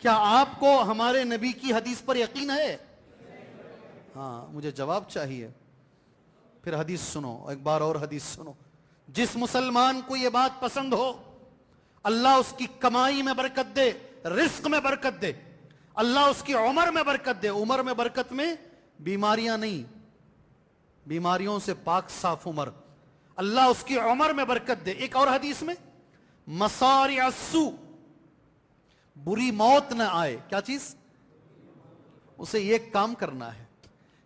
کیا آپ کو ہمارے نبی کی حدیث پر یقین ہے؟ ہاں، مجھے جواب چاہیے. پھر حدیث سنو، ایک بار اور حدیث سنو. جس مسلمان کو یہ بات پسند ہو، اللہ اس کی کمائی میں برکت دے، رزق میں برکت دے، اللہ اس کی عمر میں برکت دے. عمر میں برکت میں بیماریاں نہیں، بیماریوں سے پاک صاف عمر. اللہ اس کی عمر میں برکت دے. ایک اور حدیث میں مصارع السوء، بری موت نہ آئے. کیا چیز؟ اسے یہ کام کرنا ہے،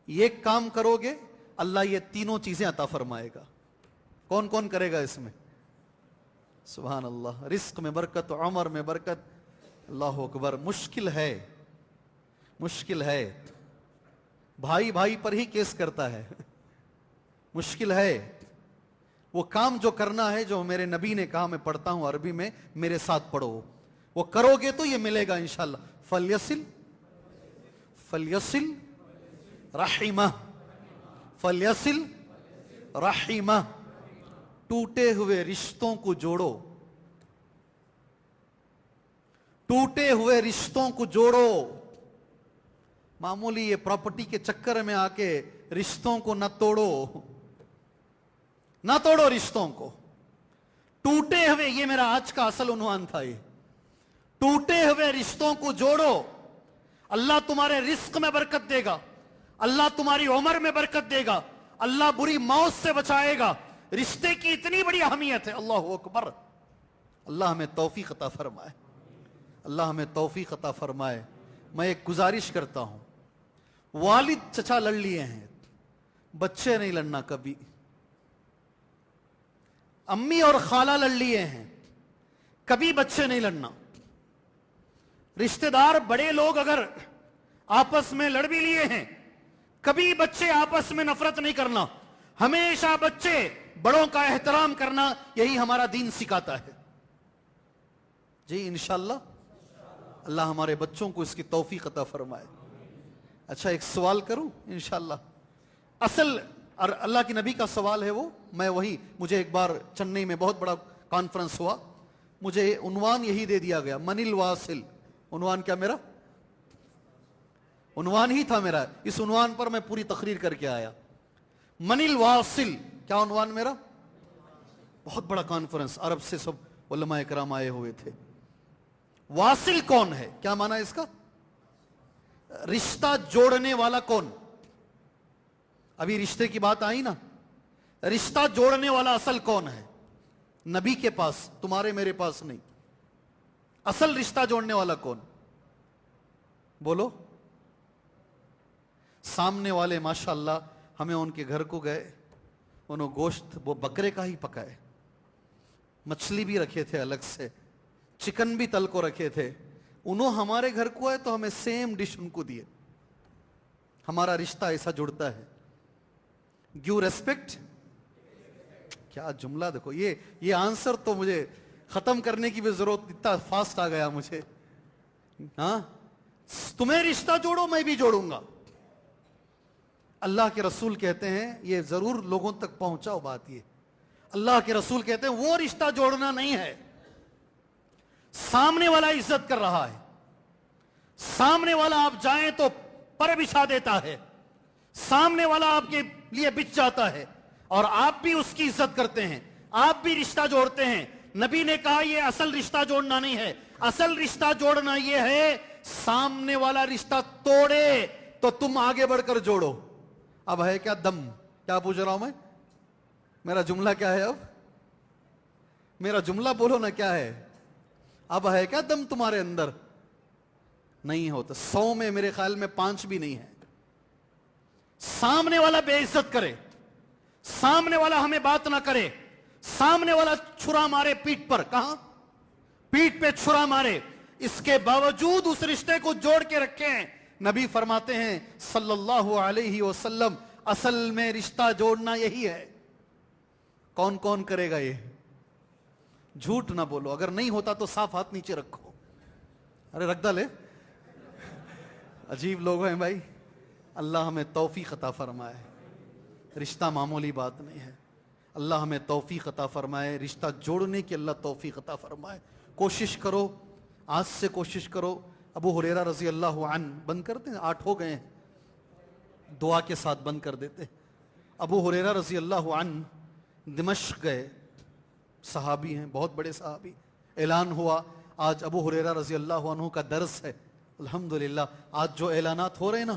یہ کام کرو گے اللہ یہ تینوں چیزیں عطا فرمائے گا. کون کون کرے گا اس میں؟ سبحان اللہ. رزق میں برکت، عمر میں برکت. اللہ اکبر. مشکل ہے، مشکل ہے. بھائی بھائی پر ہی کیس کرتا ہے. مشکل ہے. وہ کام جو کرنا ہے، جو میرے نبی نے کہا، میں پڑھتا ہوں عربی میں، میرے ساتھ پڑھو. وہ کرو گے تو یہ ملے گا انشاءاللہ. فلیصل فلیصل رحمہ، فلیصل رحمہ. ٹوٹے ہوئے رشتوں کو جوڑو، ٹوٹے ہوئے رشتوں کو جوڑو. معمولی یہ پراپرٹی کے چکر میں آ کے رشتوں کو نہ توڑو، نہ توڑو رشتوں کو. ٹوٹے ہوئے، یہ میرا آج کا اصل عنوان تھا. یہ ٹوٹے ہوئے رشتوں کو جوڑو. اللہ تمہارے رزق میں برکت دے گا، اللہ تمہاری عمر میں برکت دے گا، اللہ بری موت سے بچائے گا. رشتے کی اتنی بڑی اہمیت ہے. اللہ اکبر. اللہ ہمیں توفیق عطا فرمائے، اللہ ہمیں توفیق عطا فرمائے. میں ایک گزارش کرتا ہوں، والد چچا لڑ لیے ہیں، بچے نہیں لڑنا کبھی. امی اور خالہ لڑ لیے ہیں، کبھی بچے نہیں لڑنا. رشتہ دار بڑے لوگ اگر آپس میں لڑ بھی لیے ہیں، کبھی بچے آپس میں نفرت نہیں کرنا. ہمیشہ بچے بڑوں کا احترام کرنا، یہی ہمارا دین سکھاتا ہے. جی انشاءاللہ اللہ ہمارے بچوں کو اس کی توفیق عطا فرمائے. اچھا ایک سوال کروں انشاءاللہ. اصل اللہ کے نبی کا سوال ہے وہ. میں وہی، مجھے ایک بار چنئی میں بہت بڑا کانفرنس ہوا، مجھے عنوان یہی دے دیا گیا، من الواصل. عنوان کیا میرا؟ عنوان ہی تھا میرا. اس عنوان پر میں پوری تقریر کر کے آیا. من الواصل. کیا عنوان میرا؟ بہت بڑا کانفرنس، عرب سے سب علماء کرام آئے ہوئے تھے. واصل کون ہے؟ کیا معنی اس کا؟ رشتہ جوڑنے والا کون؟ ابھی رشتے کی بات آئی نا. رشتہ جوڑنے والا اصل کون ہے؟ نبی کے پاس، تمہارے میرے پاس نہیں. اصل رشتہ جوڑنے والا کون؟ بولو. سامنے والے ماشاءاللہ ہمیں ان کے گھر کو گئے، انہوں گوشت وہ بکرے کا ہی پکائے، مچھلی بھی رکھے تھے الگ سے، چکن بھی تل کو رکھے تھے. انہوں ہمارے گھر کو آئے تو ہمیں سیم ڈش ان کو دیے. ہمارا رشتہ ایسا جڑتا ہے. Give respect. کیا جملہ دیکھو. یہ آنسر تو مجھے ختم کرنے کی بھی ضرورت، اتنا فاسٹ آ گیا مجھے. ہاں، تمہیں رشتہ جوڑو، میں بھی جوڑوں گا. اللہ کے رسول کہتے ہیں، یہ ضرور لوگوں تک پہنچاؤ بات. یہ اللہ کے رسول کہتے ہیں وہ رشتہ جوڑنا نہیں ہے. سامنے والا عزت کر رہا ہے، سامنے والا آپ جائیں تو پر بچھا دیتا ہے، سامنے والا آپ کے لیے بچ جاتا ہے، اور آپ بھی اس کی عزت کرتے ہیں، آپ بھی رشتہ جوڑتے ہیں. نبی نے کہا یہ اصل رشتہ جوڑنا نہیں ہے. اصل رشتہ جوڑنا یہ ہے سامنے والا رشتہ توڑے تو تم آگے بڑھ کر جوڑو. اب ہے کیا دم؟ کیا پوچھ رہا ہوں میں؟ میرا جملہ کیا ہے؟ اب میرا جملہ بولو نا، کیا ہے؟ اب ہے کیا دم تمہارے اندر؟ نہیں ہوتا. 100 میں میرے خیال میں 5 بھی نہیں ہے. سامنے والا بے عزت کرے، سامنے والا ہمیں بات نہ کرے، سامنے والا چھرا مارے پیٹھ پر. کہاں؟ پیٹھ پہ چھرا مارے، اس کے باوجود اس رشتے کو جوڑ کے رکھے ہیں. نبی فرماتے ہیں صلی اللہ علیہ وسلم، اصل میں رشتہ جوڑنا یہی ہے. کون کون کرے گا یہ؟ جھوٹ نہ بولو. اگر نہیں ہوتا تو صاف ہاتھ نیچے رکھو. ارے رکھ ڈالے. عجیب لوگ ہیں بھائی. اللہ ہمیں توفیق عطا فرمائے. رشتہ معمولی بات نہیں ہے. اللہ ہمیں توفیق عطا فرمائے، رشتہ جوڑنے کی اللہ توفیق عطا فرمائے. کوشش کرو، آج سے کوشش کرو ابو ہریرہ رضی اللہ عنہ، بند کرتے ہیں، 8 ہو گئے ہیں، دعا کے ساتھ بند کر دیتے ہیں۔ ابو ہریرہ رضی اللہ عنہ دمشق گئے، صحابی ہیں، بہت بڑے صحابی۔ اعلان ہوا آج ابو ہریرہ رضی اللہ عنہ کا درس ہے۔ الحمدللہ آج جو اعلانات ہو رہے ہیں نا،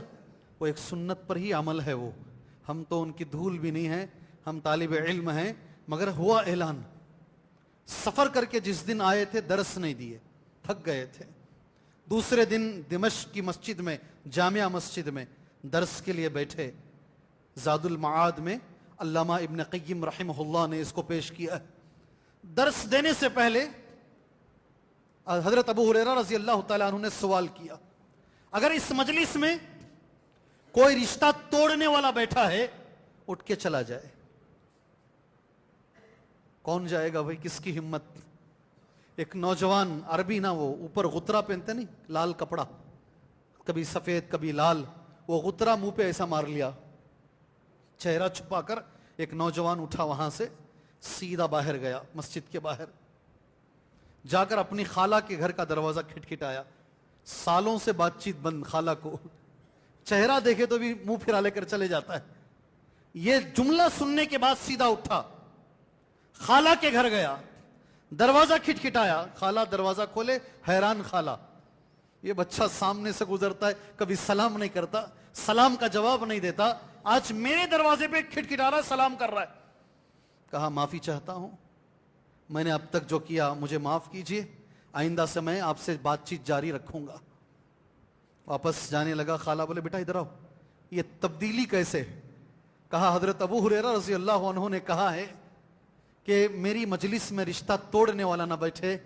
وہ ایک سنت پر ہی عمل ہے۔ وہ ہم تو ان کی دھول بھی نہیں ہیں، ہم طالب علم ہیں، مگر ہوا اعلان۔ سفر کر کے جس دن آئے تھے درس نہیں دیے، تھک گئے تھے۔ دوسرے دن دمشق کی مسجد میں، جامعہ مسجد میں درس کے لیے بیٹھے۔ زاد المعاد میں علامہ ابن قیم رحمہ اللہ نے اس کو پیش کیا ہے۔ درس دینے سے پہلے حضرت ابو ہریرہ رضی اللہ تعالیٰ عنہ نے سوال کیا، اگر اس مجلس میں کوئی رشتہ توڑنے والا بیٹھا ہے اٹھ کے چلا جائے۔ کون جائے گا بھائی؟ کس کی ہمت؟ ایک نوجوان عربی نا، وہ اوپر غترہ پہنتے نہیں، لال کپڑا، کبھی سفید کبھی لال، وہ غترہ منہ پہ ایسا مار لیا، چہرہ چھپا کر ایک نوجوان اٹھا، وہاں سے سیدھا باہر گیا، مسجد کے باہر جا کر اپنی خالہ کے گھر کا دروازہ کھٹکھٹایا۔ سالوں سے بات چیت بند، خالہ کو چہرہ دیکھے تو بھی منہ پھرا لے کر چلے جاتا ہے۔ یہ جملہ سننے کے بعد سیدھا اٹھا، خالہ کے گھر گیا، دروازہ کھٹکھٹایا، خالہ دروازہ کھولے، حیران خالہ، یہ بچہ سامنے سے گزرتا ہے کبھی سلام نہیں کرتا، سلام کا جواب نہیں دیتا، آج میرے دروازے پہ کھٹکھٹا رہا ہے، سلام کر رہا ہے۔ کہا معافی چاہتا ہوں، میں نے اب تک جو کیا مجھے معاف کیجئے، آئندہ سے میں آپ سے بات چیت جاری رکھوں گا۔ واپس جانے لگا، خالہ بولے بیٹا ادھر آؤ، یہ تبدیلی کیسے؟ کہا حضرت ابو ہریرہ رضی اللہ عنہ نے کہا ہے کہ میری مجلس میں رشتہ توڑنے والا نہ بیٹھے،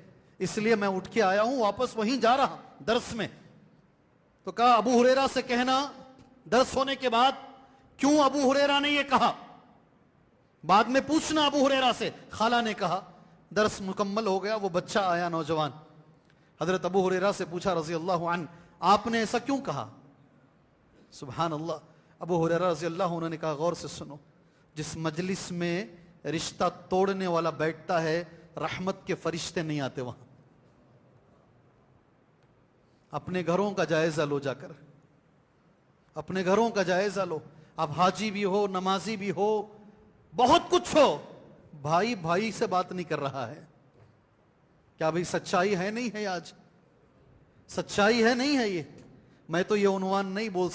اس لیے میں اٹھ کے آیا ہوں، واپس وہیں جا رہا درس میں۔ تو کہا ابو ہریرہ سے کہنا درس ہونے کے بعد کیوں ابو ہریرہ نے یہ کہا، بعد میں پوچھنا ابو ہریرہ سے۔ خالہ نے کہا، درس مکمل ہو گیا، وہ بچہ آیا نوجوان، حضرت ابو ہریرہ سے پوچھا رضی اللہ عنہ، آپ نے ایسا کیوں کہا؟ سبحان اللہ، ابو ہریرہ رضی اللہ عنہ نے کہا غور سے سنو، جس مجلس میں رشتہ توڑنے والا بیٹھتا ہے رحمت کے فرشتے نہیں آتے وہاں۔ اپنے گھروں کا جائزہ لو، جا کر اپنے گھروں کا جائزہ لو۔ اب حاجی بھی ہو، نمازی بھی ہو، بہت کچھ ہو، بھائی بھائی سے بات نہیں کر رہا ہے۔ کیا بھائی سچائی ہے نہیں ہے؟ آج سچائی ہے نہیں ہے؟ یہ میں تو یہ عنوان نہیں بول